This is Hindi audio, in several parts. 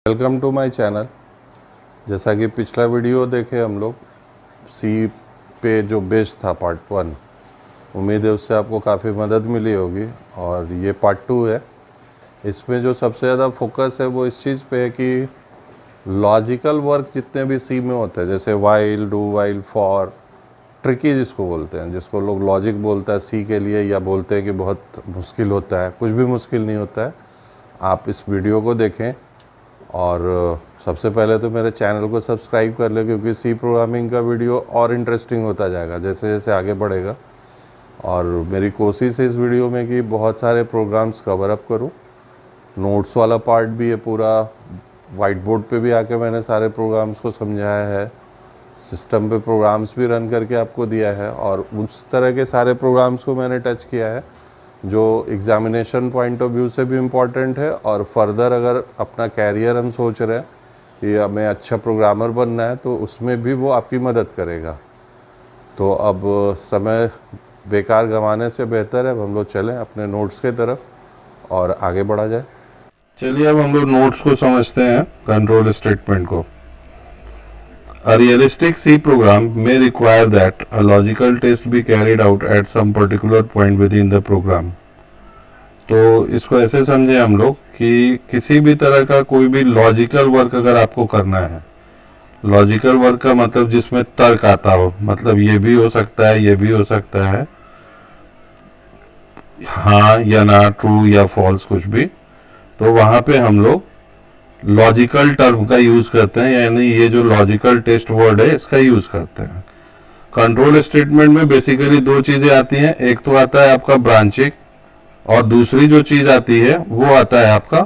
Welcome to my channel. जैसा कि पिछला वीडियो देखे हम लोग सी पे जो बेस्ड था पार्ट 1, उम्मीद है उससे आपको काफ़ी मदद मिली होगी। और ये पार्ट 2 है। इसमें जो सबसे ज़्यादा फोकस है वो इस चीज़ पे है कि लॉजिकल वर्क जितने भी सी में होते हैं, जैसे while, do while, for, tricky जिसको बोलते हैं, जिसको लोग लॉजिक बोलता है सी के लिए, या बोलते हैं कि बहुत मुश्किल होता है। कुछ भी मुश्किल नहीं होता है। आप इस वीडियो को देखें और सबसे पहले तो मेरे चैनल को सब्सक्राइब कर ले, क्योंकि सी प्रोग्रामिंग का वीडियो और इंटरेस्टिंग होता जाएगा जैसे जैसे आगे बढ़ेगा। और मेरी कोशिश है इस वीडियो में कि बहुत सारे प्रोग्राम्स कवर अप करूं। नोट्स वाला पार्ट भी है, पूरा वाइट बोर्ड पे भी आके मैंने सारे प्रोग्राम्स को समझाया है, सिस्टम पे प्रोग्राम्स भी रन करके आपको दिया है, और उस तरह के सारे प्रोग्राम्स को मैंने टच किया है जो एग्ज़ामिनेशन पॉइंट ऑफ व्यू से भी इम्पॉर्टेंट है। और फर्दर अगर अपना कैरियर हम सोच रहे हैं कि हमें अच्छा प्रोग्रामर बनना है, तो उसमें भी वो आपकी मदद करेगा। तो अब समय बेकार गंवाने से बेहतर है अब हम लोग चलें अपने नोट्स के तरफ और आगे बढ़ा जाए। चलिए अब हम लोग नोट्स को समझते हैं, कंट्रोल स्टेटमेंट को। A realistic C program may require that a logical test be carried out at some particular point within the program. तो इसको ऐसे समझे हम लोग कि किसी भी तरह का कोई भी लॉजिकल वर्क अगर आपको करना है, लॉजिकल वर्क का मतलब जिसमें तर्क आता हो, मतलब ये भी हो सकता है, ये भी हो सकता है, हाँ या ना, ट्रू या फॉल्स, कुछ भी, तो वहां पे हम लोग लॉजिकल टर्म का यूज करते हैं, यानी ये जो लॉजिकल टेस्ट वर्ड है इसका यूज करते हैं। कंट्रोल स्टेटमेंट में बेसिकली दो चीजें आती हैं, एक तो आता है आपका ब्रांचिंग, और दूसरी जो चीज आती है वो आता है आपका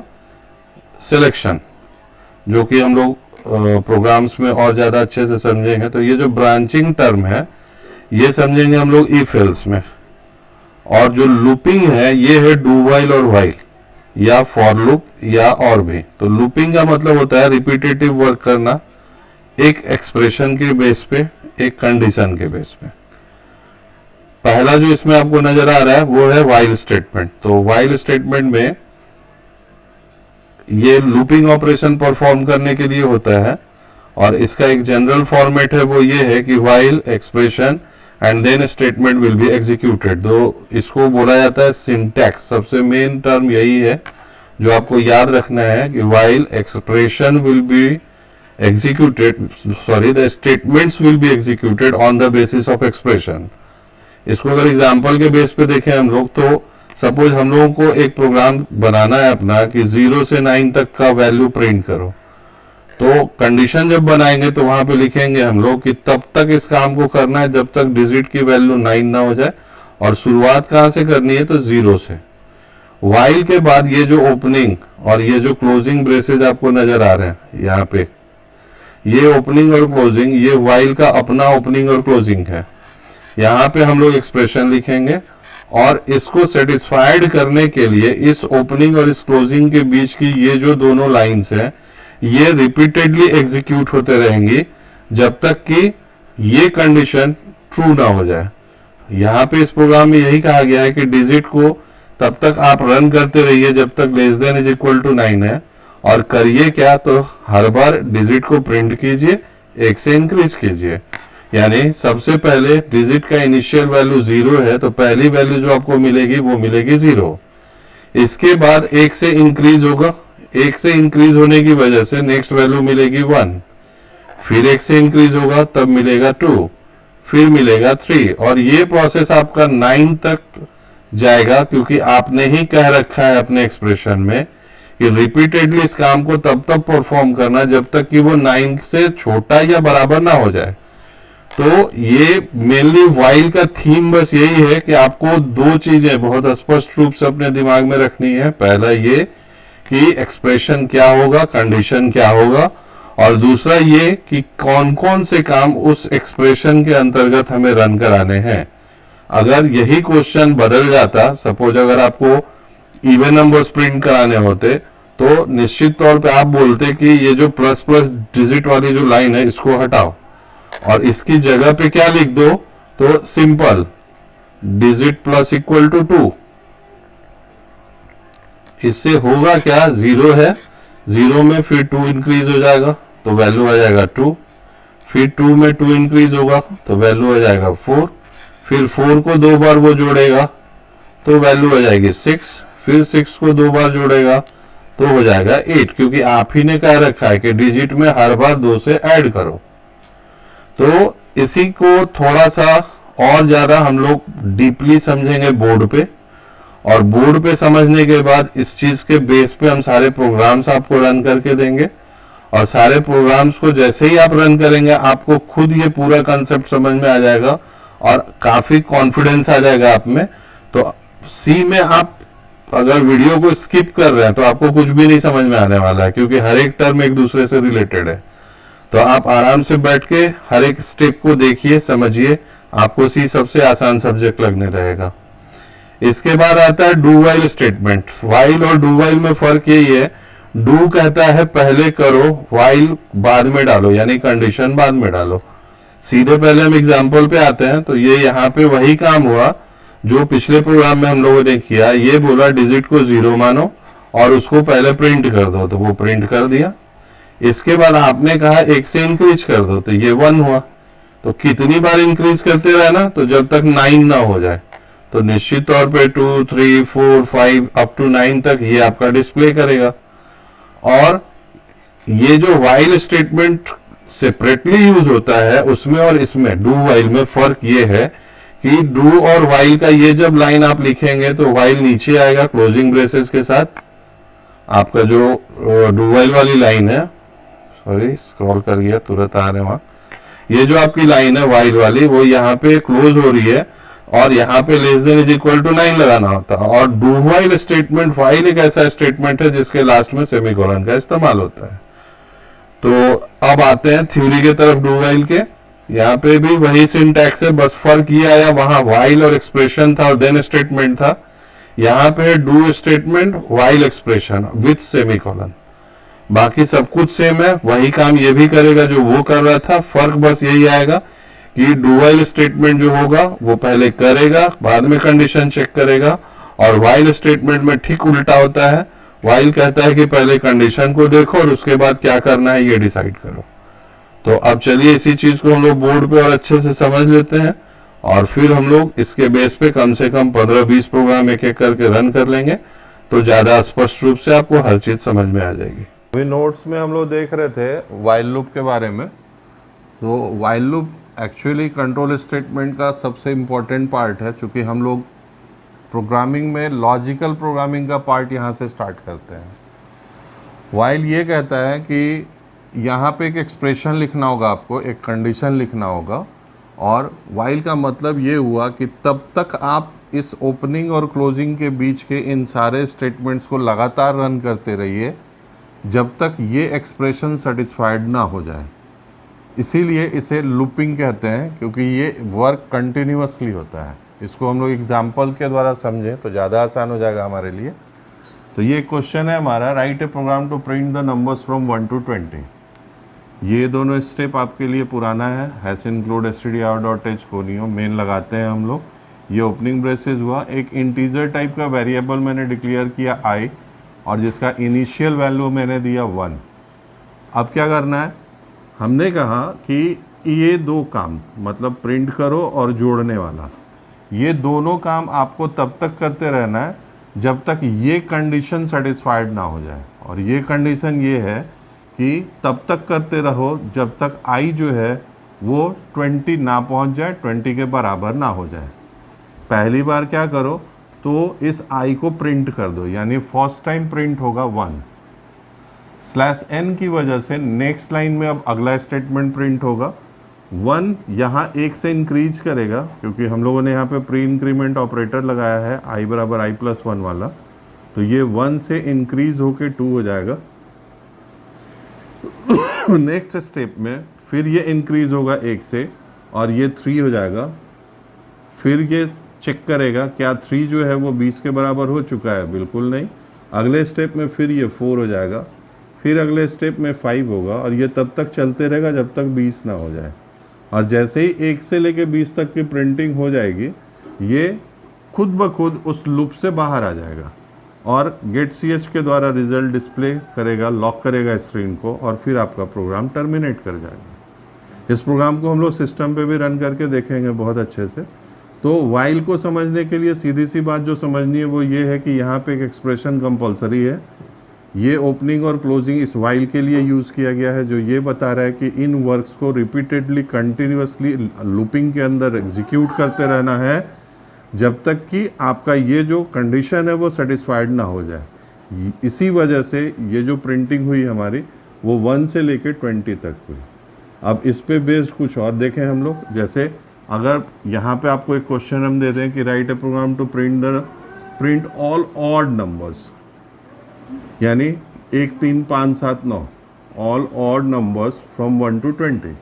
सिलेक्शन, जो कि हम लोग प्रोग्राम्स में और ज्यादा अच्छे से समझेंगे। तो ये जो ब्रांचिंग टर्म है ये समझेंगे हम लोग इफ एल्स में, और जो लूपिंग है ये है डू वाइल और वाइल, या फॉर लूप, या और भी। तो लूपिंग का मतलब होता है रिपीटेटिव वर्क करना, एक एक्सप्रेशन के बेस पे, एक कंडीशन के बेस पे। पहला जो इसमें आपको नजर आ रहा है वो है वाइल स्टेटमेंट। तो वाइल स्टेटमेंट में ये लूपिंग ऑपरेशन परफॉर्म करने के लिए होता है, और इसका एक जनरल फॉर्मेट है वो ये है कि while expression and then statement will be executed. तो इसको बोला जाता है सिंटैक्स। सबसे मेन टर्म यही है जो आपको याद रखना है कि while expression will be executed, sorry, the statements will be executed on the basis of expression. इसको अगर एग्जांपल के बेस पे देखें हम लोग, तो सपोज हम लोगों को एक प्रोग्राम बनाना है अपना कि 0 से 9 तक का वैल्यू प्रिंट करो। तो कंडीशन जब बनाएंगे तो वहां पे लिखेंगे हम लोग कि तब तक इस काम को करना है जब तक डिजिट की वैल्यू 9 ना हो जाए, और शुरुआत कहां से करनी है, तो 0 से। वाइल के बाद ये जो ओपनिंग और ये जो क्लोजिंग ब्रेसेज आपको नजर आ रहे हैं यहाँ पे, ये ओपनिंग और क्लोजिंग, ये वाइल का अपना ओपनिंग और क्लोजिंग है। यहाँ पे हम लोग एक्सप्रेशन लिखेंगे, और इसको सेटिस्फाइड करने के लिए इस ओपनिंग और इस क्लोजिंग के बीच की ये जो दोनों लाइंस हैं ये रिपीटेडली एग्जीक्यूट होते रहेंगी जब तक कि ये कंडीशन ट्रू ना हो जाए। यहाँ पे इस प्रोग्राम में यही कहा गया है कि डिजिट को तब तक आप रन करते रहिए जब तक less than is equal to 9 है, और करिए क्या, तो हर बार डिजिट को प्रिंट कीजिए, 1 से इंक्रीज कीजिए। यानी सबसे पहले डिजिट का इनिशियल वैल्यू 0 है, तो पहली वैल्यू जो आपको मिलेगी वो मिलेगी 0। इसके बाद 1 से इंक्रीज होगा, 1 से इंक्रीज होने की वजह से नेक्स्ट वैल्यू मिलेगी 1, फिर 1 से इंक्रीज होगा तब मिलेगा 2, फिर मिलेगा 3, और ये प्रोसेस आपका 9 तक जाएगा, क्योंकि आपने ही कह रखा है अपने एक्सप्रेशन में कि रिपीटेडली इस काम को तब तक परफॉर्म करना जब तक कि वो 9 से छोटा या बराबर ना हो जाए। तो ये मेनली वाइल का थीम बस यही है कि आपको दो चीजें बहुत स्पष्ट रूप से अपने दिमाग में रखनी है। पहला ये कि एक्सप्रेशन क्या होगा, कंडीशन क्या होगा, और दूसरा ये कि कौन कौन से काम उस एक्सप्रेशन के अंतर्गत हमें रन कराने हैं। अगर यही क्वेश्चन बदल जाता, सपोज अगर आपको इवन नंबर्स प्रिंट कराने होते, तो निश्चित तौर पे आप बोलते कि ये जो प्लस प्लस डिजिट वाली जो लाइन है इसको हटाओ, और इसकी जगह पे क्या लिख दो, तो simple digit plus equal to 2। इससे होगा क्या, 0 है, 0 में फिर 2 इंक्रीज हो जाएगा तो वैल्यू आ जाएगा 2, फिर 2 में 2 इंक्रीज होगा तो वैल्यू आ जाएगा 4, फिर 4 को 2 बार वो जोड़ेगा तो वैल्यू आ जाएगी 6, फिर 6 को 2 बार जोड़ेगा तो हो जाएगा 8, क्योंकि आप ही ने कह रखा है कि डिजिट में हर बार 2 से ऐड करो। तो इसी को थोड़ा सा और ज्यादा हम लोग डीपली समझेंगे बोर्ड पे, और बोर्ड पे समझने के बाद इस चीज के बेस पे हम सारे प्रोग्राम्स आपको रन करके देंगे, और सारे प्रोग्राम्स को जैसे ही आप रन करेंगे आपको खुद ये पूरा कंसेप्ट समझ में आ जाएगा और काफी कॉन्फिडेंस आ जाएगा आप में। तो सी में आप अगर वीडियो को स्किप कर रहे हैं तो आपको कुछ भी नहीं समझ में आने वाला है, क्योंकि हर एक टर्म एक दूसरे से रिलेटेड है। तो आप आराम से बैठ के हर एक स्टेप को देखिए, समझिए, आपको सी सबसे आसान सब्जेक्ट लगने रहेगा। इसके बाद आता है डू वाइल स्टेटमेंट। वाइल और डू वाइल में फर्क यही है, डू कहता है पहले करो, वाइल बाद में डालो, यानी कंडीशन बाद में डालो। सीधे पहले हम एग्जांपल पे आते हैं। तो ये यहाँ पे वही काम हुआ जो पिछले प्रोग्राम में हम लोगों ने किया। ये बोला डिजिट को 0 मानो और उसको पहले प्रिंट कर दो, तो वो प्रिंट कर दिया। इसके बाद आपने कहा 1 से इंक्रीज कर दो, तो ये 1 हुआ। तो कितनी बार इंक्रीज करते रहना, तो जब तक 9 ना हो जाए। तो निश्चित तौर पे 2, 3, 4, 5 अप टू 9 तक ये आपका डिस्प्ले करेगा। और ये जो वाइल स्टेटमेंट सेपरेटली यूज होता है उसमें और इसमें डू वाइल में फर्क ये है कि डू और वाइल का ये जब लाइन आप लिखेंगे तो वाइल नीचे आएगा क्लोजिंग ब्रेसेस के साथ। आपका जो डू वाइल वाली लाइन है, सॉरी स्क्रॉल कर गया, तुरंत आ रहे वहां, ये जो आपकी लाइन है वाइल वाली वो यहाँ पे क्लोज हो रही है और यहाँ पे less than is equal to 9 लगाना होता है। और डू वाइल स्टेटमेंट, वाइल एक ऐसा स्टेटमेंट है जिसके लास्ट में सेमीकोलन का इस्तेमाल होता है। तो अब आते हैं थ्योरी के तरफ डू वाइल के। यहाँ पे भी वही सिंटैक्स है, बस फर्क ये आया, वहां वाइल और एक्सप्रेशन था और देन स्टेटमेंट था। यहाँ पे do statement while expression with semicolon. बाकी सब कुछ सेम है, वही काम ये भी करेगा जो वो कर रहा था। फर्क बस यही आएगा कि डू वाइल स्टेटमेंट जो होगा वो पहले करेगा, बाद में कंडीशन चेक करेगा, और वाइल स्टेटमेंट में ठीक उल्टा होता है। वाइल कहता है कि पहले कंडीशन को देखो और उसके बाद क्या करना है ये डिसाइड करो। तो अब चलिए इसी चीज को हम लोग बोर्ड पे और अच्छे से समझ लेते हैं, और फिर हम लोग इसके बेस पे कम से कम 15-20 प्रोग्राम एक एक करके रन कर लेंगे, तो ज्यादा स्पष्ट रूप से आपको हर चीज समझ में आ जाएगी। अभी नोट्स में हम लोग देख रहे थे वाइल लूप के बारे में। तो while loop actually control statement का सबसे इम्पोर्टेंट पार्ट है, क्योंकि हम लोग प्रोग्रामिंग में लॉजिकल प्रोग्रामिंग का पार्ट यहाँ से स्टार्ट करते हैं। वाइल ये कहता है कि यहाँ पे एक एक्सप्रेशन लिखना होगा, आपको एक कंडीशन लिखना होगा, और वाइल का मतलब ये हुआ कि तब तक आप इस ओपनिंग और क्लोजिंग के बीच के इन सारे स्टेटमेंट्स को लगातार रन करते रहिए जब तक ये एक्सप्रेशन सेटिस्फाइड ना हो जाए। इसीलिए इसे लूपिंग कहते हैं, क्योंकि ये वर्क कंटिन्यूअसली होता है। इसको हम लोग एग्जाम्पल के द्वारा समझें तो ज़्यादा आसान हो जाएगा हमारे लिए। तो ये क्वेश्चन है हमारा, write a program to print the numbers from 1 to 20। ये दोनों स्टेप आपके लिए पुराना है। हैस इंक्लूड stdr.h कोनियो मेन लगाते हैं हम लोग। ये ओपनिंग ब्रेसेस हुआ। एक इंटीजर टाइप का वेरिएबल मैंने डिक्लेयर किया i, और जिसका इनिशियल वैल्यू मैंने दिया 1। अब क्या करना है, हमने कहा कि ये दो काम, मतलब प्रिंट करो और जोड़ने वाला, ये दोनों काम आपको तब तक करते रहना है जब तक ये कंडीशन सेटिस्फाइड ना हो जाए। और ये कंडीशन ये है कि तब तक करते रहो जब तक i जो है वो 20 ना पहुंच जाए, 20 के बराबर ना हो जाए। पहली बार क्या करो, तो इस i को प्रिंट कर दो, यानी फर्स्ट टाइम प्रिंट होगा 1 /n की वजह से नेक्स्ट लाइन में अब अगला स्टेटमेंट प्रिंट होगा 1। यहाँ 1 से इंक्रीज करेगा, क्योंकि हम लोगों ने यहाँ पे प्री इंक्रीमेंट ऑपरेटर लगाया है i बराबर i+1 वाला, तो ये 1 से इंक्रीज होके 2 हो जाएगा। नेक्स्ट स्टेप में फिर ये इंक्रीज होगा 1 से और ये 3 हो जाएगा। फिर ये चेक करेगा क्या 3 जो है वो 20 के बराबर हो चुका है, बिल्कुल नहीं। अगले स्टेप में फिर ये 4 हो जाएगा, फिर अगले स्टेप में 5 होगा, और ये तब तक चलते रहेगा जब तक 20 ना हो जाए। और जैसे ही 1 से लेके 20 तक की प्रिंटिंग हो जाएगी, ये खुद ब खुद उस लूप से बाहर आ जाएगा। और गेट सी एच के द्वारा रिजल्ट डिस्प्ले करेगा, लॉक करेगा स्क्रीन को, और फिर आपका प्रोग्राम टर्मिनेट कर जाएगा। इस प्रोग्राम को हम लोग सिस्टम पे भी रन करके देखेंगे बहुत अच्छे से। तो वाइल को समझने के लिए सीधी सी बात जो समझनी है वो ये है कि यहाँ पे एक एक्सप्रेशन कंपलसरी है। ये ओपनिंग और क्लोजिंग इस वाइल के लिए यूज़ किया गया है, जो ये बता रहा है कि इन वर्क्स को रिपीटेडली कंटिन्यूसली लूपिंग के अंदर एग्जीक्यूट करते रहना है जब तक कि आपका ये जो कंडीशन है वो सेटिस्फाइड ना हो जाए। इसी वजह से ये जो प्रिंटिंग हुई हमारी वो 1 से लेके 20 तक हुई। अब इस पे बेस्ड कुछ और देखें हम लोग। जैसे अगर यहाँ पे आपको एक क्वेश्चन हम दे दें कि write a program to print all odd numbers, यानी 1 3 5 7 9 all odd numbers from 1 to 20।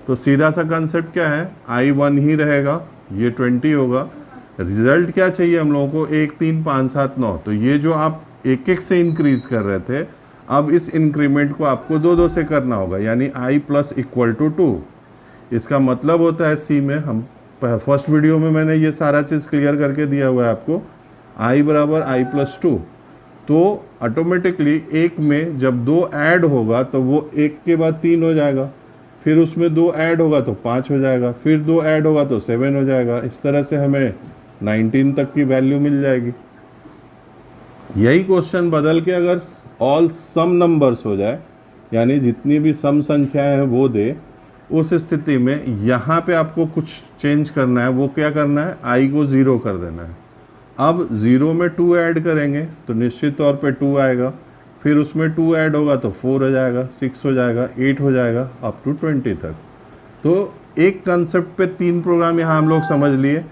तो सीधा सा कंसेप्ट क्या है, आई 1 ही रहेगा, ये 20 होगा। रिजल्ट क्या चाहिए हम लोगों को, 1 3 5 7 9। तो ये जो आप एक एक से इंक्रीज कर रहे थे, अब इस इंक्रीमेंट को आपको 2 2 से करना होगा, यानी i प्लस इक्वल टू 2। इसका मतलब होता है सी में, हम फर्स्ट वीडियो में मैंने ये सारा चीज़ क्लियर करके दिया हुआ है आपको, i बराबर i प्लस 2। तो ऑटोमेटिकली एक में जब 2 ऐड होगा तो वो 1 के बाद 3 हो जाएगा, फिर उसमें 2 ऐड होगा तो 5 हो जाएगा, फिर 2 ऐड होगा तो 7 हो जाएगा। इस तरह से हमें 19 तक की वैल्यू मिल जाएगी। यही क्वेश्चन बदल के अगर ऑल सम नंबर्स हो जाए, यानी जितनी भी सम संख्याएं हैं वो दे, उस स्थिति में यहाँ पे आपको कुछ चेंज करना है। वो क्या करना है, आई को 0 कर देना है। अब 0 में 2 ऐड करेंगे तो निश्चित तौर पे 2 आएगा, फिर उसमें 2 ऐड होगा तो 4 हो जाएगा, 6 हो जाएगा, 8 हो जाएगा, अप टू 20 तक। तो एक कंसेप्ट पे 3 प्रोग्राम यहाँ हम लोग समझ लिए।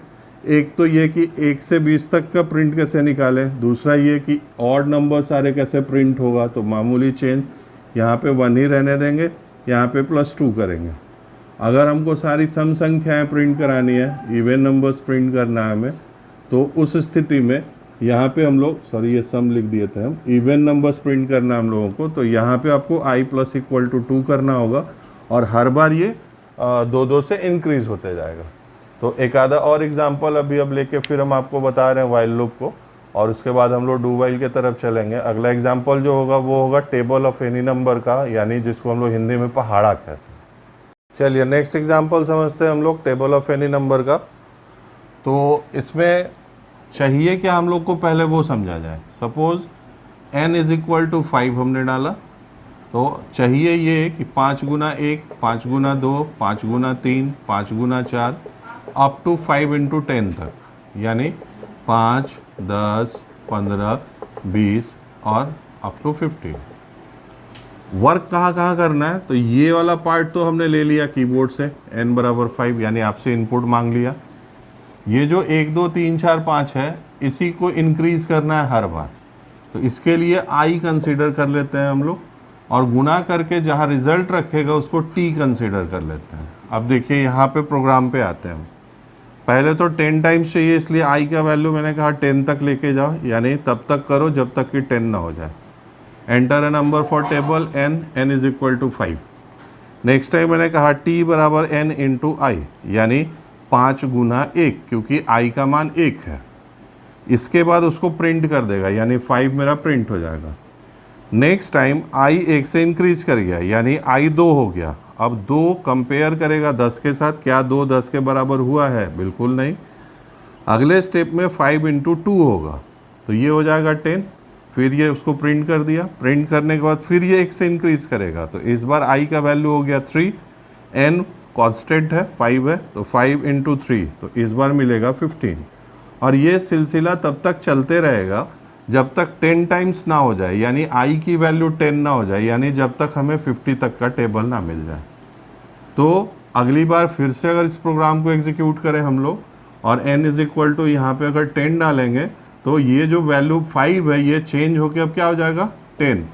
एक तो ये कि 1 से 20 तक का प्रिंट कैसे निकालें, दूसरा ये कि ऑड नंबर सारे कैसे प्रिंट होगा। तो मामूली चेंज, यहाँ पे 1 ही रहने देंगे, यहाँ पे +2 करेंगे। अगर हमको सारी सम संख्याएं प्रिंट करानी है, इवन नंबर्स प्रिंट करना है हमें, तो उस स्थिति में यहाँ पे हम लोग, सॉरी ये सम लिख दिए थे हम, इवन नंबर्स प्रिंट करना हम लोगों को, तो यहाँ पे आपको i प्लस इक्वल टू 2 करना होगा, और हर बार ये 2 2 से इंक्रीज होते जाएगा। तो एक आधा और एग्जांपल अब लेके फिर हम आपको बता रहे हैं वाइल लूप को, और उसके बाद हम लोग डू वाइल के तरफ चलेंगे। अगला एग्जांपल जो होगा वो होगा टेबल ऑफ एनी नंबर का, यानी जिसको हम लोग हिंदी में पहाड़ा कहते हैं। चलिए नेक्स्ट एग्जांपल समझते हैं हम लोग टेबल ऑफ एनी नंबर का। तो इसमें चाहिए क्या हम लोग को, पहले वो समझा जाए। Suppose n is equal to 5 हमने डाला, तो चाहिए ये कि 5 गुना 1, 5 गुना 2, 5 गुना 3, 5 गुना 4, अप टू 5 इंटू 10 तक, यानी 5, 10, 15, 20 और अप टू 50। वर्क कहाँ कहाँ करना है, तो ये वाला पार्ट तो हमने ले लिया कीबोर्ड से, n बराबर 5, यानी आपसे इनपुट मांग लिया। ये जो 1 2 3 4 5 है, इसी को इंक्रीज करना है हर बार। तो इसके लिए i कंसीडर कर लेते हैं हम लोग, और गुना करके जहाँ रिजल्ट रखेगा उसको t कंसीडर कर लेते हैं। अब देखिए यहाँ पे प्रोग्राम पे आते हैं हम। पहले तो 10 टाइम्स चाहिए, इसलिए i का वैल्यू मैंने कहा 10 तक लेके जाओ, यानी तब तक करो जब तक कि 10 ना हो जाए। Enter a number for table n is equal to 5। Next time मैंने कहा t बराबर n इंटू आई, यानी 5 गुना 1, क्योंकि i का मान 1 है। इसके बाद उसको प्रिंट कर देगा, यानी 5 मेरा प्रिंट हो जाएगा। नेक्स्ट टाइम i 1 से इंक्रीज कर गया, यानी i 2 हो गया। अब 2 कंपेयर करेगा 10 के साथ, क्या 2 10 के बराबर हुआ है, बिल्कुल नहीं। अगले स्टेप में 5 इंटू 2 होगा, तो ये हो जाएगा 10। फिर ये उसको प्रिंट कर दिया, प्रिंट करने के बाद फिर ये 1 से इंक्रीज करेगा, तो इस बार i का वैल्यू हो गया 3, n कांस्टेंट है 5 है, तो 5 इंटू 3, तो इस बार मिलेगा 15। और ये सिलसिला तब तक चलते रहेगा जब तक 10 टाइम्स ना हो जाए, यानी i की वैल्यू 10 ना हो जाए, यानी जब तक हमें 50 तक का टेबल ना मिल जाए। तो अगली बार फिर से अगर इस प्रोग्राम को एग्जीक्यूट करें हम लोग, और n इज इक्वल टू यहाँ पे अगर 10 डालेंगे, तो ये जो वैल्यू 5 है ये चेंज होकर अब क्या हो जाएगा 10,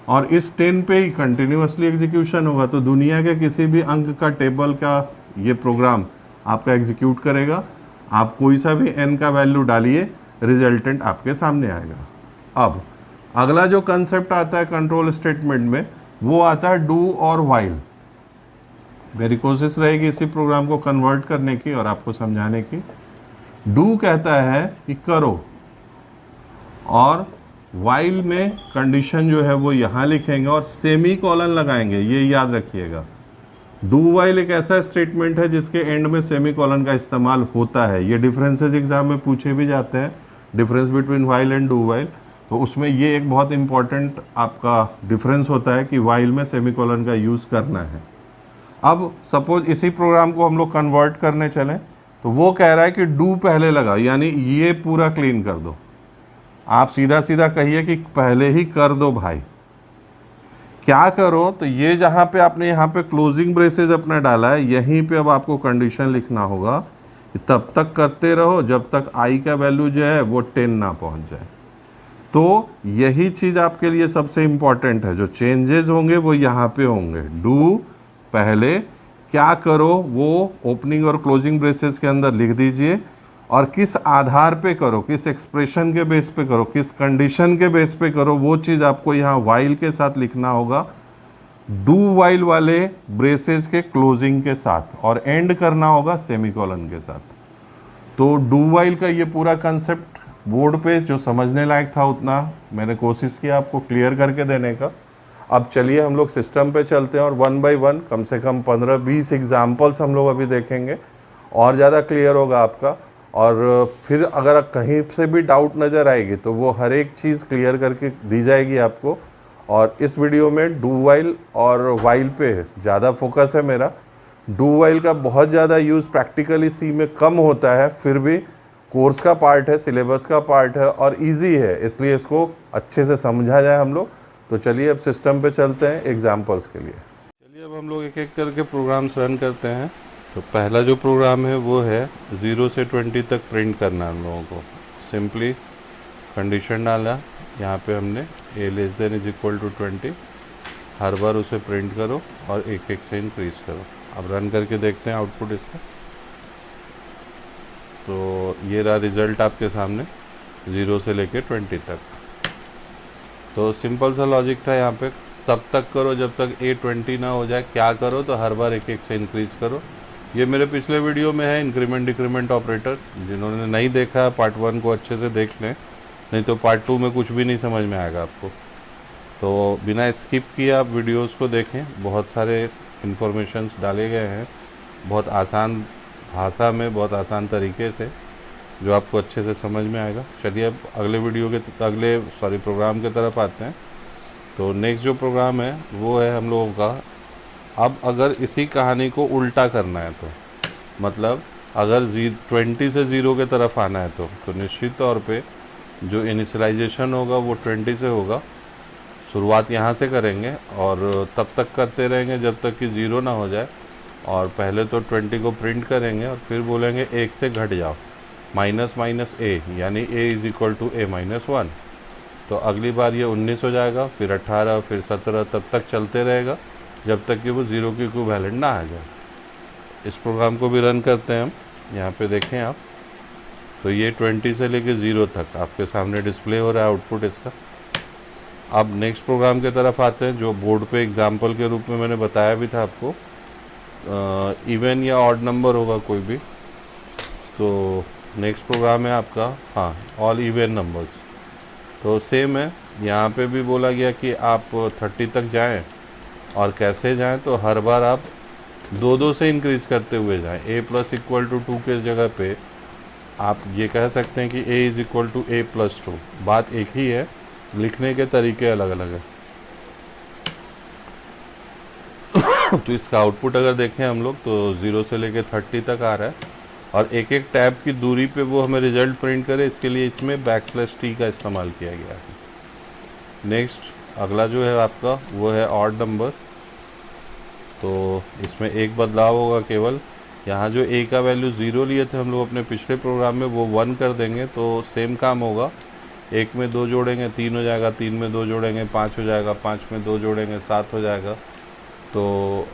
और इस 10 पे ही कंटिन्यूसली एग्जीक्यूशन होगा। तो दुनिया के किसी भी अंक का टेबल का ये प्रोग्राम आपका एग्जीक्यूट करेगा। आप कोई सा भी n का वैल्यू डालिए, रिजल्टेंट आपके सामने आएगा। अब अगला जो कंसेप्ट आता है कंट्रोल स्टेटमेंट में, वो आता है डू और वाइल। मेरी कोशिश रहेगी इसी प्रोग्राम को कन्वर्ट करने की और आपको समझाने की। डू कहता है कि करो, और वाइल में कंडीशन जो है वो यहाँ लिखेंगे और सेमी कॉलन लगाएंगे, ये याद रखिएगा। डू वाइल एक ऐसा स्टेटमेंट है जिसके एंड में सेमी कॉलन का इस्तेमाल होता है। ये डिफरेंसेस एग्जाम में पूछे भी जाते हैं, difference between while and do while, तो उसमें ये एक बहुत इंपॉर्टेंट आपका डिफरेंस होता है कि वाइल में सेमी कॉलन का यूज़ करना है। अब सपोज इसी प्रोग्राम को हम लोग कन्वर्ट करने चलें तो वो कह रहा है कि डू पहले लगा, यानी ये पूरा क्लीन कर दो। आप सीधा सीधा कहिए कि पहले ही कर दो भाई। क्या करो, तो ये जहाँ पे आपने यहाँ पे क्लोजिंग ब्रेसेस अपना डाला है, यहीं पे अब आपको कंडीशन लिखना होगा कि तब तक करते रहो जब तक आई का वैल्यू जो है वो 10 ना पहुँच जाए। तो यही चीज़ आपके लिए सबसे इम्पॉर्टेंट है। जो चेंजेस होंगे वो यहाँ पे होंगे। डू पहले, क्या करो वो ओपनिंग और क्लोजिंग ब्रेसेस के अंदर लिख दीजिए, और किस आधार पे करो, किस एक्सप्रेशन के बेस पे करो, किस कंडीशन के बेस पे करो, वो चीज़ आपको यहाँ वाइल के साथ लिखना होगा, डू वाइल वाले ब्रेसेस के क्लोजिंग के साथ, और एंड करना होगा सेमीकोलन के साथ। तो डू वाइल का ये पूरा कंसेप्ट बोर्ड पे जो समझने लायक था उतना मैंने कोशिश किया आपको क्लियर करके देने का। अब चलिए हम लोग सिस्टम पे चलते हैं और 1 बाय 1 कम से कम 15-20 एग्जाम्पल्स हम लोग अभी देखेंगे, और ज़्यादा क्लियर होगा आपका। और फिर अगर कहीं से भी डाउट नज़र आएगी तो वो हर एक चीज़ क्लियर करके दी जाएगी आपको। और इस वीडियो में डू वाइल और वाइल पे ज़्यादा फोकस है मेरा। डू वाइल का बहुत ज़्यादा यूज़ प्रैक्टिकली सी में कम होता है, फिर भी कोर्स का पार्ट है, सिलेबस का पार्ट है और इजी है, इसलिए इसको अच्छे से समझा जाए हम लोग। तो चलिए अब सिस्टम पे चलते हैं एग्जाम्पल्स के लिए। चलिए अब हम लोग एक एक करके प्रोग्राम्स रन करते हैं। तो पहला जो प्रोग्राम है वो है 0 से 20 तक प्रिंट करना हम लोगों को। सिंपली कंडीशन डाला, यहाँ पे हमने a <= 20, हर बार उसे प्रिंट करो और एक एक से इंक्रीज करो। अब रन करके देखते हैं आउटपुट इसका। तो ये रहा रिज़ल्ट आपके सामने 0 से लेके 20 तक। तो सिंपल सा लॉजिक था यहाँ पे, तब तक करो जब तक a 20 ना हो जाए। क्या करो, तो हर बार एक एक से इंक्रीज करो। ये मेरे पिछले वीडियो में है इंक्रीमेंट डिक्रीमेंट ऑपरेटर, जिन्होंने नहीं देखा है पार्ट 1 को अच्छे से देख लें, नहीं तो पार्ट 2 में कुछ भी नहीं समझ में आएगा आपको। तो बिना स्किप किए आप वीडियोस को देखें, बहुत सारे इन्फॉर्मेशंस डाले गए हैं, बहुत आसान भाषा में, बहुत आसान तरीके से, जो आपको अच्छे से समझ में आएगा। चलिए अब अगले प्रोग्राम की तरफ आते हैं। तो नेक्स्ट जो प्रोग्राम है वो है हम लोगों का, अब अगर इसी कहानी को उल्टा करना है तो मतलब अगर 20 से 0 के तरफ आना है तो निश्चित तौर पे जो इनिशियलाइजेशन होगा वो 20 से होगा। शुरुआत यहाँ से करेंगे और तब तक करते रहेंगे जब तक कि 0 ना हो जाए। और पहले तो 20 को प्रिंट करेंगे और फिर बोलेंगे 1 से घट जाओ, माइनस माइनस a, यानी a = a-1। तो अगली बार ये 19 हो जाएगा, फिर 18, फिर 17, तब तक चलते रहेगा जब तक कि वो 0 की इक्विवेलेंट ना आ जाए। इस प्रोग्राम को भी रन करते हैं हम। यहाँ पे देखें आप, तो ये 20 से लेके 0 तक आपके सामने डिस्प्ले हो रहा है आउटपुट इसका। अब नेक्स्ट प्रोग्राम की तरफ आते हैं, जो बोर्ड पे एग्जाम्पल के रूप में मैंने बताया भी था आपको। इवन या ऑड नंबर होगा कोई भी। तो नेक्स्ट प्रोग्राम है आपका ऑल इवन नंबर्स। तो सेम है, यहाँ पे भी बोला गया कि आप 30 तक जाएं, और कैसे जाएं, तो हर बार आप 2-2 से इंक्रीज़ करते हुए जाएं। a = 2 के जगह पे आप ये कह सकते हैं कि a = a+2। बात एक ही है, लिखने के तरीके अलग अलग है। तो इसका आउटपुट अगर देखें हम लोग तो 0 से लेके 30 तक आ रहा है, और एक एक टैब की दूरी पे वो हमें रिजल्ट प्रिंट करे, इसके लिए इसमें \t का इस्तेमाल किया गया है। नेक्स्ट अगला जो है आपका वो है ऑड नंबर। तो इसमें एक बदलाव होगा केवल, यहाँ जो a का वैल्यू 0 लिए थे हम लोग अपने पिछले प्रोग्राम में, वो 1 कर देंगे तो सेम काम होगा। 1 में 2 जोड़ेंगे 3 हो जाएगा, 3 में 2 जोड़ेंगे 5 हो जाएगा, 5 में 2 जोड़ेंगे 7 हो जाएगा। तो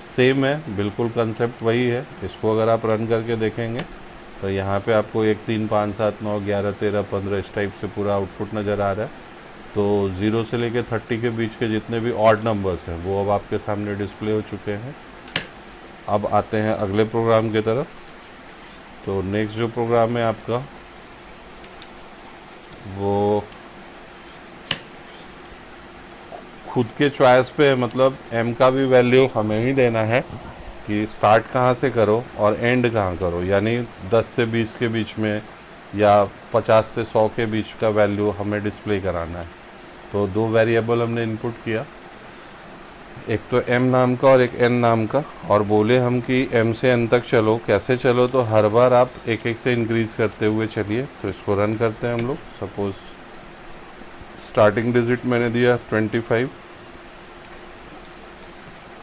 सेम है, बिल्कुल कंसेप्ट वही है। इसको अगर आप रन करके देखेंगे तो यहाँ पे आपको 1 3 5 7 9 11 13 15 इस टाइप से पूरा आउटपुट नज़र आ रहा है। तो 0 से लेके 30 के बीच के जितने भी ऑड नंबर्स हैं वो अब आपके सामने डिस्प्ले हो चुके हैं। अब आते हैं अगले प्रोग्राम की तरफ। तो नेक्स्ट जो प्रोग्राम है आपका वो खुद के चॉइस पे है, मतलब m का भी वैल्यू हमें ही देना है कि स्टार्ट कहाँ से करो और एंड कहाँ करो, यानी 10 से 20 के बीच में या 50 से 100 के बीच का वैल्यू हमें डिस्प्ले कराना है। तो दो वेरिएबल हमने इनपुट किया, एक तो m नाम का और एक n नाम का, और बोले हम कि m से n तक चलो। कैसे चलो, तो हर बार आप एक एक से इंक्रीज़ करते हुए चलिए। तो इसको रन करते हैं हम लोग। सपोज़ स्टार्टिंग डिजिट मैंने दिया 25।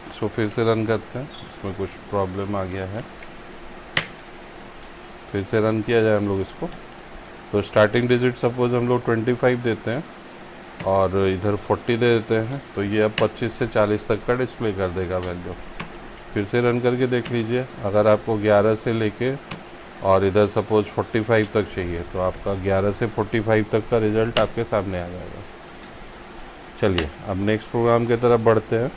इसको फिर से रन करते हैं, इसमें कुछ प्रॉब्लम आ गया है, फिर से रन किया जाए हम लोग इसको। तो स्टार्टिंग डिजिट सपोज़ हम लोग 25 देते हैं और इधर 40 दे देते हैं, तो ये अब 25 से 40 तक का डिस्प्ले कर देगा वैल्यू। फिर से रन करके देख लीजिए, अगर आपको 11 से लेके और इधर सपोज़ 45 तक चाहिए, तो आपका 11 से 45 तक का रिज़ल्ट आपके सामने आ जाएगा। चलिए अब नेक्स्ट प्रोग्राम की तरफ बढ़ते हैं।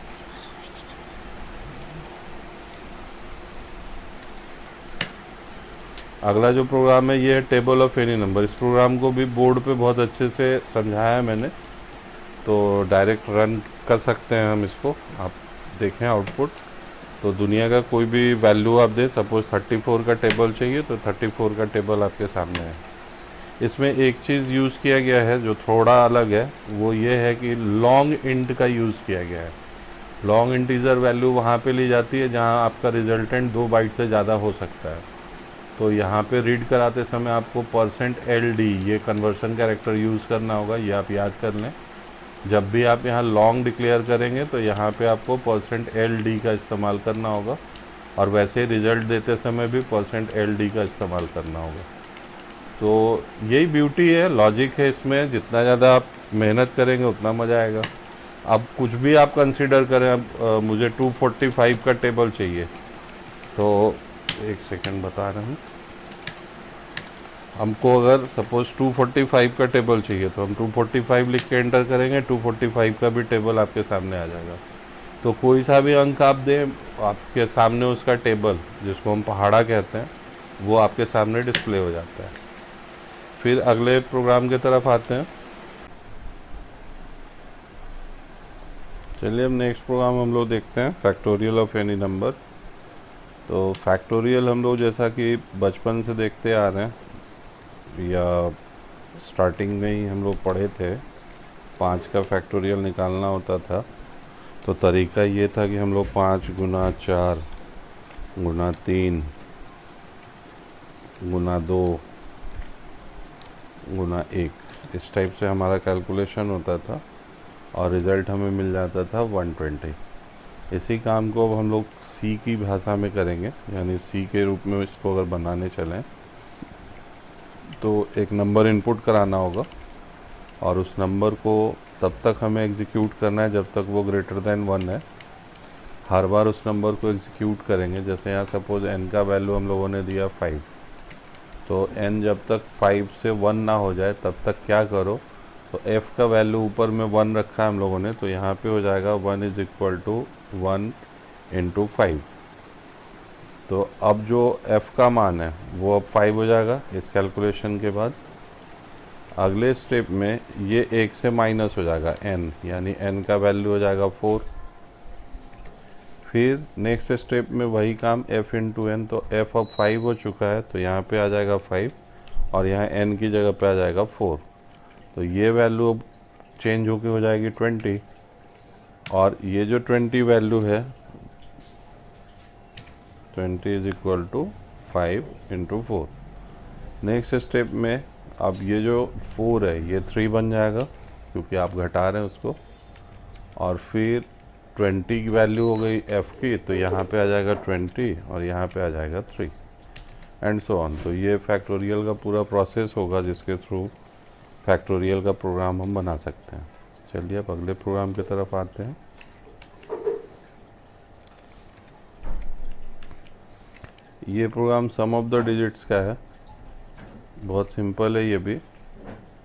अगला जो प्रोग्राम है ये है टेबल ऑफ एनी नंबर। इस प्रोग्राम को भी बोर्ड पे बहुत अच्छे से समझाया है मैंने, तो डायरेक्ट रन कर सकते हैं हम इसको। आप देखें आउटपुट, तो दुनिया का कोई भी वैल्यू आप दें, सपोज़ 34 का टेबल चाहिए तो 34 का टेबल आपके सामने है। इसमें एक चीज़ यूज़ किया गया है जो थोड़ा अलग है, वो ये है कि लॉन्ग इंट का यूज़ किया गया है। लॉन्ग इंटीजर वैल्यू वहाँ पे ली जाती है जहाँ आपका रिजल्टेंट 2 बाइट से ज़्यादा हो सकता है। तो यहाँ पे रीड कराते समय आपको %LD ये कन्वर्सन कैरेक्टर यूज़ करना होगा, ये आप याद कर लें। जब भी आप यहाँ लॉन्ग डिक्लेयर करेंगे तो यहाँ पे आपको %LD का इस्तेमाल करना होगा, और वैसे रिज़ल्ट देते समय भी %LD का इस्तेमाल करना होगा। तो यही ब्यूटी है, लॉजिक है इसमें। जितना ज़्यादा आप मेहनत करेंगे उतना मज़ा आएगा। अब कुछ भी आप कंसिडर करें, अब मुझे 245 का टेबल चाहिए, तो एक सेकंड बता रहा हूँ। हमको अगर सपोज़ 245 का टेबल चाहिए तो हम 245 लिख के एंटर करेंगे, 245 का भी टेबल आपके सामने आ जाएगा। तो कोई सा भी अंक आप दें, आपके सामने उसका टेबल, जिसको हम पहाड़ा कहते हैं, वो आपके सामने डिस्प्ले हो जाता है। फिर अगले प्रोग्राम की तरफ आते हैं। चलिए अब नेक्स्ट प्रोग्राम हम लोग देखते हैं, फैक्टोरियल ऑफ एनी नंबर। तो फैक्टोरियल हम लोग जैसा कि बचपन से देखते आ रहे हैं, या स्टार्टिंग में ही हम लोग पढ़े थे, 5 का फैक्टोरियल निकालना होता था। तो तरीका ये था कि हम लोग 5 गुना 4 गुना 3 गुना 2 गुना 1, इस टाइप से हमारा कैलकुलेशन होता था और रिज़ल्ट हमें मिल जाता था 120। इसी काम को अब हम लोग सी की भाषा में करेंगे, यानी सी के रूप में इसको अगर बनाने चलें तो एक नंबर इनपुट कराना होगा, और उस नंबर को तब तक हमें एग्जीक्यूट करना है जब तक वो ग्रेटर देन 1 है। हर बार उस नंबर को एग्जीक्यूट करेंगे। जैसे यहाँ सपोज़ n का वैल्यू हम लोगों ने दिया 5, तो n जब तक 5 से 1 ना हो जाए तब तक क्या करो, तो f का वैल्यू ऊपर में 1 रखा है हम लोगों ने, तो यहाँ पे हो जाएगा 1 = 1 × 5। तो अब जो f का मान है वो अब 5 हो जाएगा इस कैलकुलेशन के बाद। अगले स्टेप में ये 1 से माइनस हो जाएगा n, यानी n का वैल्यू हो जाएगा 4। फिर नेक्स्ट स्टेप में वही काम f × n, तो f अब 5 हो चुका है तो यहाँ पे आ जाएगा 5, और यहाँ n की जगह पे आ जाएगा 4। तो ये वैल्यू अब चेंज होके हो जाएगी 20, और ये जो 20 वैल्यू है 20 = 5 × 4। नेक्स्ट स्टेप में अब ये जो 4 है ये 3 बन जाएगा, क्योंकि आप घटा रहे हैं उसको। और फिर 20 की वैल्यू हो गई f की, तो यहाँ पे आ जाएगा 20 और यहाँ पे आ जाएगा 3, एंड सो ऑन। तो ये फैक्टोरियल का पूरा प्रोसेस होगा जिसके थ्रू फैक्टोरियल का प्रोग्राम हम बना सकते हैं। चलिए अब अगले प्रोग्राम की तरफ आते हैं। ये program sum of the digits का है, बहुत सिंपल है ये भी।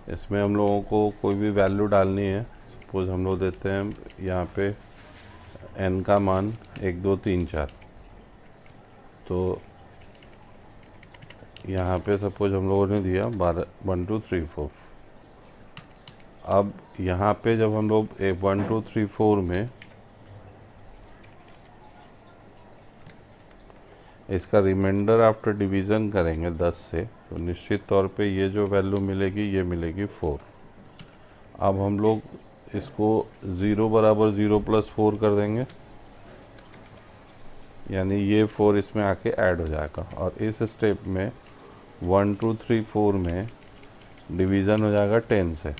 इसमें हम लोगों को कोई भी वैल्यू डालनी है। सपोज़ हम लोग देते हैं यहाँ पे n का मान 1 2 3 4, तो यहाँ पे सपोज हम लोगों ने दिया 1 2 3 4। अब यहाँ पे जब हम लोग 1 2 3 4 में इसका रिमाइंडर आफ्टर डिवीज़न करेंगे 10 से, तो निश्चित तौर पे ये जो वैल्यू मिलेगी ये मिलेगी 4। अब हम लोग इसको 0 बराबर 0 प्लस 4 कर देंगे, यानी ये 4 इसमें आके ऐड हो जाएगा, और इस स्टेप में 1 2 3 4 में डिवीज़न हो जाएगा 10 से।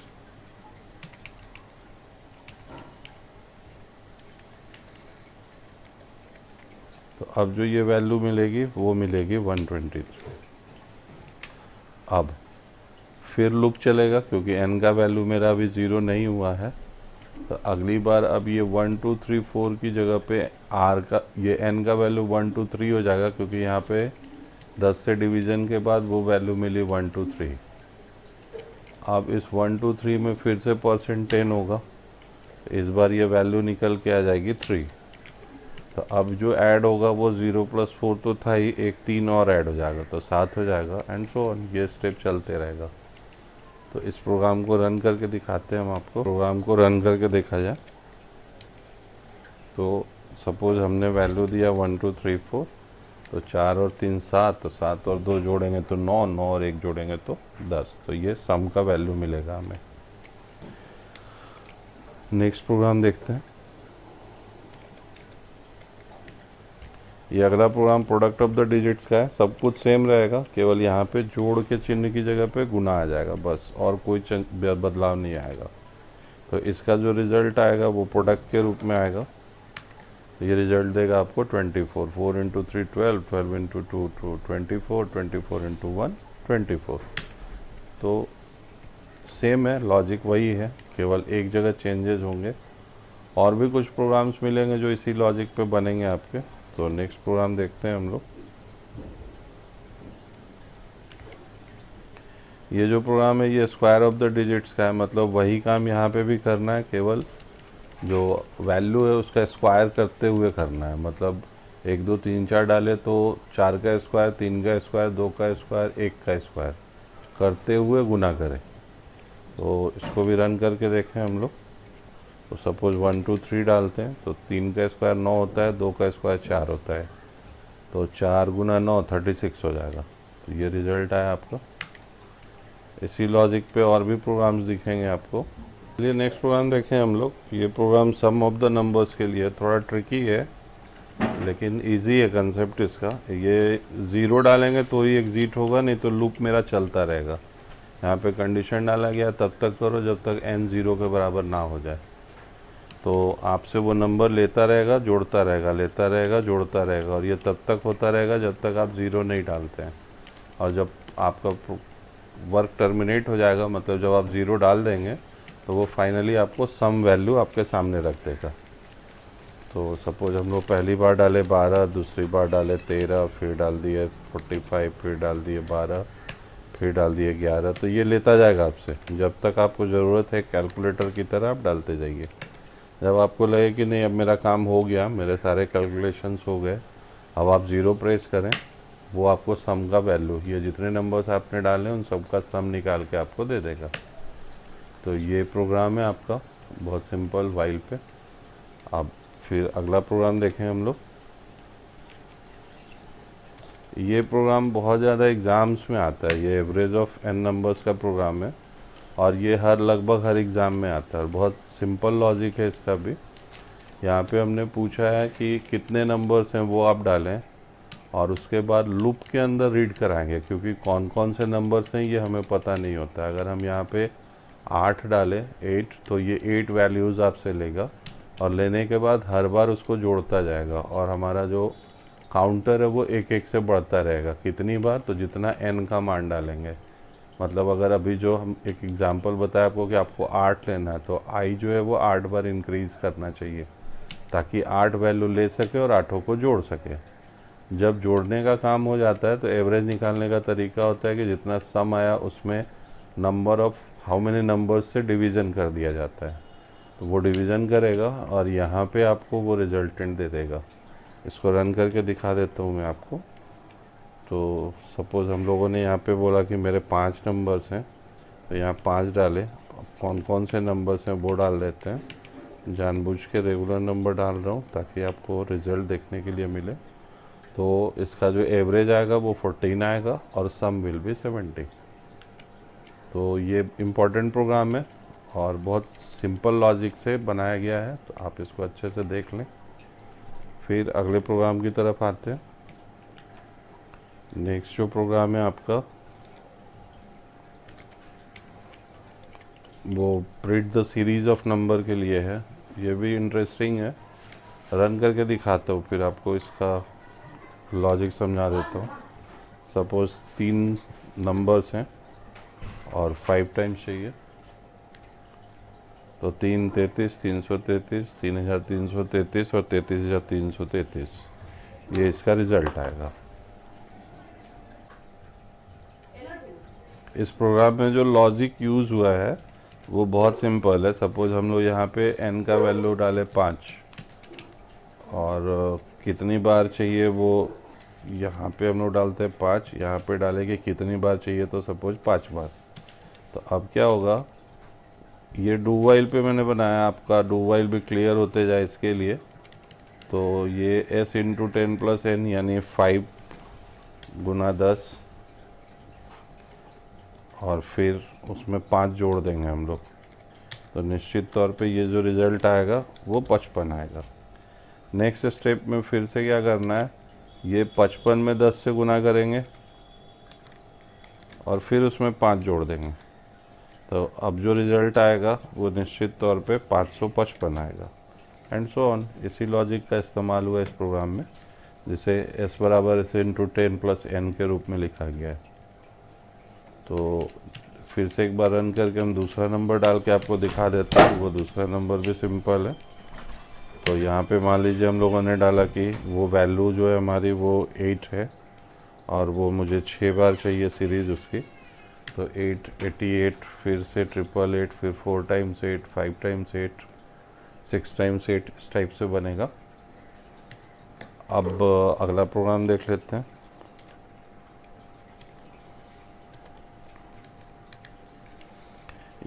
तो अब जो ये वैल्यू मिलेगी वो मिलेगी 123। अब फिर लूप चलेगा, क्योंकि n का वैल्यू मेरा अभी 0 नहीं हुआ है, तो अगली बार अब ये 1 2 3 4 की जगह पे r का, ये n का वैल्यू 1 2 3 हो जाएगा, क्योंकि यहाँ पे 10 से डिवीज़न के बाद वो वैल्यू मिली 1 2 3। अब इस 1 2 3 में फिर से %10 होगा, इस बार ये वैल्यू निकल के आ जाएगी 3। तो अब जो ऐड होगा वो 0 प्लस 4 तो था ही, एक 3 और ऐड हो जाएगा तो 7 हो जाएगा, एंड सो ऑन, ये स्टेप चलते रहेगा। तो इस प्रोग्राम को रन करके दिखाते हैं हम आपको। प्रोग्राम को रन करके देखा जाए तो सपोज हमने वैल्यू दिया 1 2 3 4, तो 4 और 3 7, तो 7 और 2 जोड़ेंगे तो 9, 9 और 1 जोड़ेंगे तो 10। तो ये सम का वैल्यू मिलेगा हमें। नेक्स्ट प्रोग्राम देखते हैं। ये अगला program product of the digits का है। सब कुछ सेम रहेगा, केवल यहाँ पे जोड़ के चिन्ह की जगह पे गुना आ जाएगा बस, और कोई बदलाव नहीं आएगा। तो इसका जो रिज़ल्ट आएगा वो प्रोडक्ट के रूप में आएगा। तो ये रिज़ल्ट देगा आपको 24, 4 इंटू 3 12, 12 इंटू 2 24, 24 इंटू 1 24। तो सेम है, लॉजिक वही है, केवल एक जगह चेंजेस होंगे। और भी कुछ प्रोग्राम्स मिलेंगे जो इसी लॉजिक पे बनेंगे आपके। तो नेक्स्ट प्रोग्राम देखते हैं हम लोग। ये जो प्रोग्राम है ये स्क्वायर ऑफ द डिजिट्स का है, मतलब वही काम यहाँ पे भी करना है, केवल जो वैल्यू है उसका स्क्वायर करते हुए करना है। मतलब 1 2 3 4 डाले तो 4 का स्क्वायर, 3 का स्क्वायर, 2 का स्क्वायर, 1 का स्क्वायर करते हुए गुना करें। तो इसको भी रन करके देखें हम लोग। तो सपोज 1 2 3 डालते हैं तो 3 का स्क्वायर 9 होता है, 2 का स्क्वायर 4 होता है, तो 4 गुना 9 36 हो जाएगा। तो ये रिज़ल्ट आया आपका। इसी लॉजिक पे और भी प्रोग्राम्स दिखेंगे आपको। चलिए नेक्स्ट प्रोग्राम देखें हम लोग। ये program sum of the numbers के लिए थोड़ा ट्रिकी है, लेकिन इजी है कंसेप्ट इसका। ये 0 डालेंगे तो ही एग्जिट होगा, नहीं तो लूप मेरा चलता रहेगा। यहाँ पे कंडीशन डाला गया तब तक करो जब तक n 0 के बराबर ना हो जाए। तो आपसे वो नंबर लेता रहेगा, जोड़ता रहेगा, लेता रहेगा, जोड़ता रहेगा, और ये तब तक होता रहेगा जब तक आप 0 नहीं डालते हैं। और जब आपका वर्क टर्मिनेट हो जाएगा, मतलब जब आप 0 डाल देंगे, तो वो फाइनली आपको सम वैल्यू आपके सामने रख देगा। तो सपोज हम लोग पहली बार डाले 12, दूसरी बार डाले 13, फिर डाल दिए 45, फिर डाल दिए 12, फिर डाल दिए 11। तो ये लेता जाएगा आपसे जब तक आपको ज़रूरत है, कैलकुलेटर की तरह आप डालते जाइए। जब आपको लगे कि नहीं अब मेरा काम हो गया, मेरे सारे कैलकुलेशंस हो गए, अब आप 0 प्रेस करें, वो आपको सम का वैल्यू, ये जितने नंबर्स आपने डाले उन सब का सम निकाल के आपको दे देगा। तो ये प्रोग्राम है आपका, बहुत सिंपल वाइल पे। अब फिर अगला प्रोग्राम देखें हम लोग। ये प्रोग्राम बहुत ज़्यादा एग्ज़ाम्स में आता है। ये एवरेज ऑफ n नंबर्स का प्रोग्राम है, और ये लगभग हर एग्ज़ाम में आता है। बहुत सिंपल लॉजिक है इसका भी। यहाँ पे हमने पूछा है कि कितने नंबर्स हैं वो आप डालें, और उसके बाद लूप के अंदर रीड कराएंगे, क्योंकि कौन कौन से नंबर्स हैं ये हमें पता नहीं होता। अगर हम यहाँ पे 8 डालें 8, तो ये 8 वैल्यूज़ आपसे लेगा, और लेने के बाद हर बार उसको जोड़ता जाएगा, और हमारा जो काउंटर है वो एक एक से बढ़ता रहेगा। कितनी बार? तो जितना n का मान डालेंगे। मतलब अगर अभी जो हम एक एग्जांपल बताया आपको कि आपको 8 लेना है, तो i जो है वो 8 बार इंक्रीज़ करना चाहिए, ताकि 8 वैल्यू ले सके और 8 को जोड़ सके। जब जोड़ने का काम हो जाता है तो एवरेज निकालने का तरीका होता है कि जितना सम आया उसमें number of how many numbers से डिवीज़न कर दिया जाता है। तो वो डिवीज़न करेगा और यहाँ पे आपको वो रिजल्टेंट दे देगा। इसको रन करके दिखा देता हूँ मैं आपको। तो सपोज़ हम लोगों ने यहाँ पे बोला कि मेरे 5 नंबर्स हैं, तो यहाँ 5 डाले, कौन कौन से नंबर्स हैं वो डाल देते हैं। जानबूझ के रेगुलर नंबर डाल रहा हूँ ताकि आपको रिज़ल्ट देखने के लिए मिले। तो इसका जो एवरेज आएगा वो 14 आएगा और सम विल बी 70। तो ये इम्पॉर्टेंट प्रोग्राम है और बहुत सिंपल लॉजिक से बनाया गया है, तो आप इसको अच्छे से देख लें। फिर अगले प्रोग्राम की तरफ आते हैं। नेक्स्ट जो प्रोग्राम है आपका वो print the series of number के लिए है। ये भी इंटरेस्टिंग है, रन करके दिखाता हूँ फिर आपको इसका लॉजिक समझा देता हूँ। सपोज 3 नंबर्स हैं और 5 टाइम्स चाहिए, तो 3 33 333 3333 और 33333, ये इसका रिजल्ट आएगा। इस प्रोग्राम में जो लॉजिक यूज़ हुआ है वो बहुत सिंपल है। सपोज हम लोग यहाँ पे n का वैल्यू डाले 5 और कितनी बार चाहिए वो यहाँ पे हम लोग डालते हैं 5, यहाँ पे डालेंगे कितनी बार चाहिए, तो सपोज 5 बार। तो अब क्या होगा, ये डू वाइल पे मैंने बनाया, आपका डू वाइल भी क्लियर होते जाए इसके लिए। तो ये s इंटू 10 प्लस n यानी 5 गुना 10 और फिर उसमें 5 जोड़ देंगे हम लोग, तो निश्चित तौर पे ये जो रिज़ल्ट आएगा वो 55 आएगा। नेक्स्ट स्टेप में फिर से क्या करना है, ये 55 में 10 से गुना करेंगे और फिर उसमें 5 जोड़ देंगे, तो अब जो रिज़ल्ट आएगा वो निश्चित तौर पे 555 आएगा। And so on. इसी लॉजिक का इस्तेमाल हुआ इस प्रोग्राम में, जिसे s बराबर s इंटू 10 प्लस n के रूप में लिखा गया है। तो फिर से एक बार रन करके हम दूसरा नंबर डाल के आपको दिखा देते हैं। वो दूसरा नंबर भी सिंपल है। तो यहाँ पे मान लीजिए हम लोगों ने डाला कि वो वैल्यू जो है हमारी वो 8 है और वो मुझे 6 बार चाहिए सीरीज़ उसकी। तो 8 88, फिर से 888, फिर 4 टाइम्स 8, 5 टाइम्स 8, 6 टाइम्स 8, इस टाइप से बनेगा। अब अगला प्रोग्राम देख लेते हैं।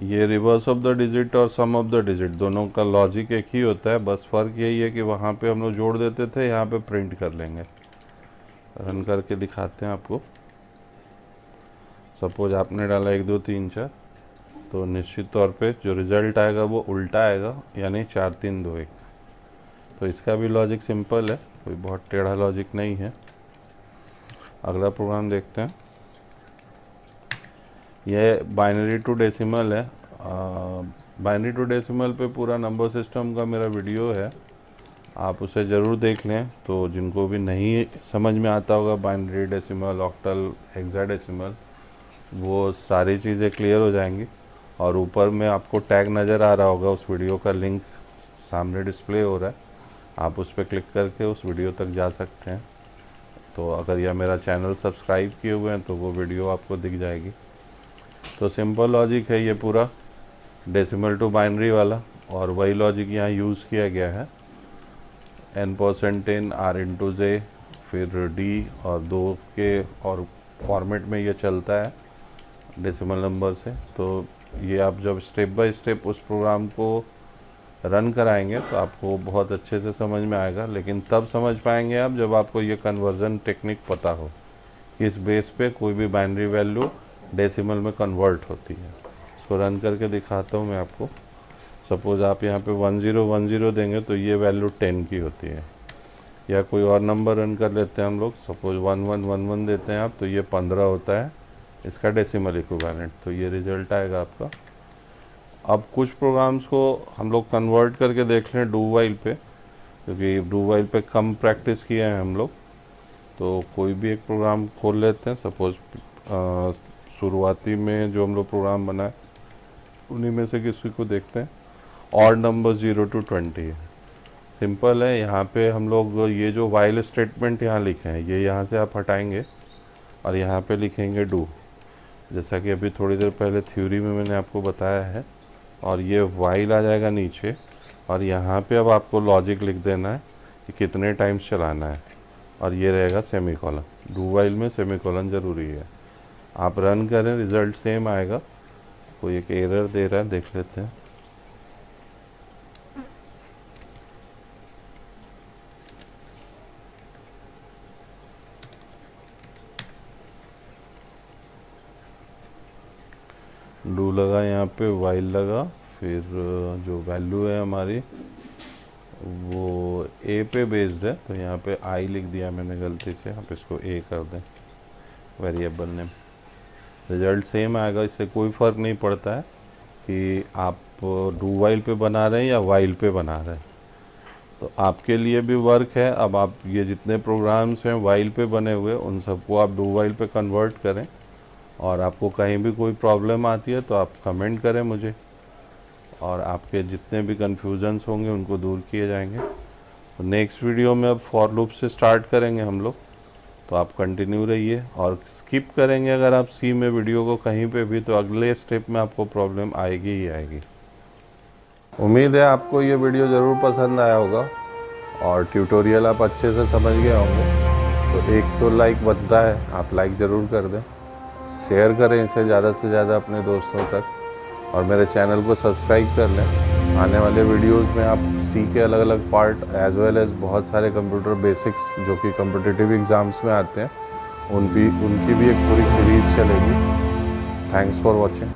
ये रिवर्स ऑफ द डिजिट और सम ऑफ द डिजिट दोनों का लॉजिक एक ही होता है, बस फ़र्क यही है कि वहाँ पे हम लोग जोड़ देते थे, यहाँ पे प्रिंट कर लेंगे। रन करके दिखाते हैं आपको। सपोज आपने डाला 1 2 3 4, तो निश्चित तौर पे जो रिज़ल्ट आएगा वो उल्टा आएगा, यानी 4 3 2 1। तो इसका भी लॉजिक सिंपल है, कोई बहुत टेढ़ा लॉजिक नहीं है। अगला प्रोग्राम देखते हैं। यह बाइनरी टू डेसिमल है। बाइनरी टू डेसिमल पे पूरा नंबर सिस्टम का मेरा वीडियो है, आप उसे ज़रूर देख लें। तो जिनको भी नहीं समझ में आता होगा बाइनरी डेसिमल, ऑक्टल, हेक्साडेसिमल, वो सारी चीज़ें क्लियर हो जाएंगी। और ऊपर में आपको टैग नज़र आ रहा होगा, उस वीडियो का लिंक सामने डिस्प्ले हो रहा है, आप उस पर क्लिक करके उस वीडियो तक जा सकते हैं। तो अगर यह मेरा चैनल सब्सक्राइब किए हुए हैं तो वो वीडियो आपको दिख जाएगी। तो सिंपल लॉजिक है ये पूरा, डेसिमल टू बाइनरी वाला, और वही लॉजिक यहाँ यूज़ किया गया है। n% r इंटू जे, फिर d और 2 के और फॉर्मेट में ये चलता है डेसिमल नंबर से। तो ये आप जब स्टेप बाय स्टेप उस प्रोग्राम को रन कराएंगे तो आपको बहुत अच्छे से समझ में आएगा। लेकिन तब समझ पाएंगे आप जब आपको ये कन्वर्जन टेक्निक पता हो, किस बेस पे कोई भी बाइनरी वैल्यू डेसिमल में कन्वर्ट होती है। इसको रन करके दिखाता हूँ मैं आपको। सपोज़ आप यहाँ पे 1010 देंगे तो ये वैल्यू 10 की होती है। या कोई और नंबर रन कर लेते हैं हम लोग, सपोज 1111 देते हैं आप, तो ये 15 होता है इसका डेसिमल इक्विवेलेंट। तो ये रिज़ल्ट आएगा आपका। अब कुछ प्रोग्राम्स को हम लोग कन्वर्ट करके देख लें डू वाइल पे, क्योंकि डू वाइल पे कम प्रैक्टिस किए हैं हम लोग। तो कोई भी एक प्रोग्राम खोल लेते हैं। सपोज शुरुआती में जो हम लोग प्रोग्राम बनाए उन्हीं में से किसी को देखते हैं। ऑड नंबर 0 to 20 है, सिंपल है। यहाँ पे हम लोग ये जो वाइल स्टेटमेंट यहाँ लिखे हैं, ये यहाँ से आप हटाएंगे और यहाँ पे लिखेंगे डू, जैसा कि अभी थोड़ी देर पहले थ्योरी में मैंने आपको बताया है। और ये वाइल आ जाएगा नीचे, और यहाँ पे अब आपको लॉजिक लिख देना है कि कितने टाइम्स चलाना है, और ये रहेगा सेमीकोलन। डू वाइल में सेमीकोलन ज़रूरी है। आप रन करें, रिज़ल्ट सेम आएगा। कोई एक एरर दे रहा है, देख लेते हैं। डू लगा, यहाँ पे वाइल लगा, फिर जो वैल्यू है हमारी वो ए पे बेस्ड है, तो यहाँ पे आई लिख दिया मैंने गलती से, आप इसको ए कर दें वेरिएबल नेम। रिजल्ट सेम आएगा, इससे कोई फ़र्क नहीं पड़ता है कि आप डू वाइल पे बना रहे हैं या वाइल पे बना रहे हैं, तो आपके लिए भी वर्क है। अब आप ये जितने प्रोग्राम्स हैं वाइल पे बने हुए उन सबको आप डू वाइल पे कन्वर्ट करें, और आपको कहीं भी कोई प्रॉब्लम आती है तो आप कमेंट करें मुझे, और आपके जितने भी कन्फ्यूजन्स होंगे उनको दूर किए जाएंगे। तो नेक्स्ट वीडियो में अब फॉर लूप से स्टार्ट करेंगे हम लोग, तो आप कंटिन्यू रहिए और स्किप करेंगे अगर आप सी में वीडियो को कहीं पे भी, तो अगले स्टेप में आपको प्रॉब्लम आएगी ही आएगी। उम्मीद है आपको ये वीडियो ज़रूर पसंद आया होगा और ट्यूटोरियल आप अच्छे से समझ गए होंगे। तो एक तो लाइक बनता है, आप लाइक ज़रूर कर दें, शेयर करें इसे ज़्यादा से ज़्यादा अपने दोस्तों तक, और मेरे चैनल को सब्सक्राइब कर लें। आने वाले वीडियोस में आप सी के अलग अलग पार्ट एज वेल एज बहुत सारे कंप्यूटर बेसिक्स जो कि कॉम्पिटिटिव एग्ज़ाम्स में आते हैं उनकी भी एक पूरी सीरीज़ चलेगी। Thanks for watching.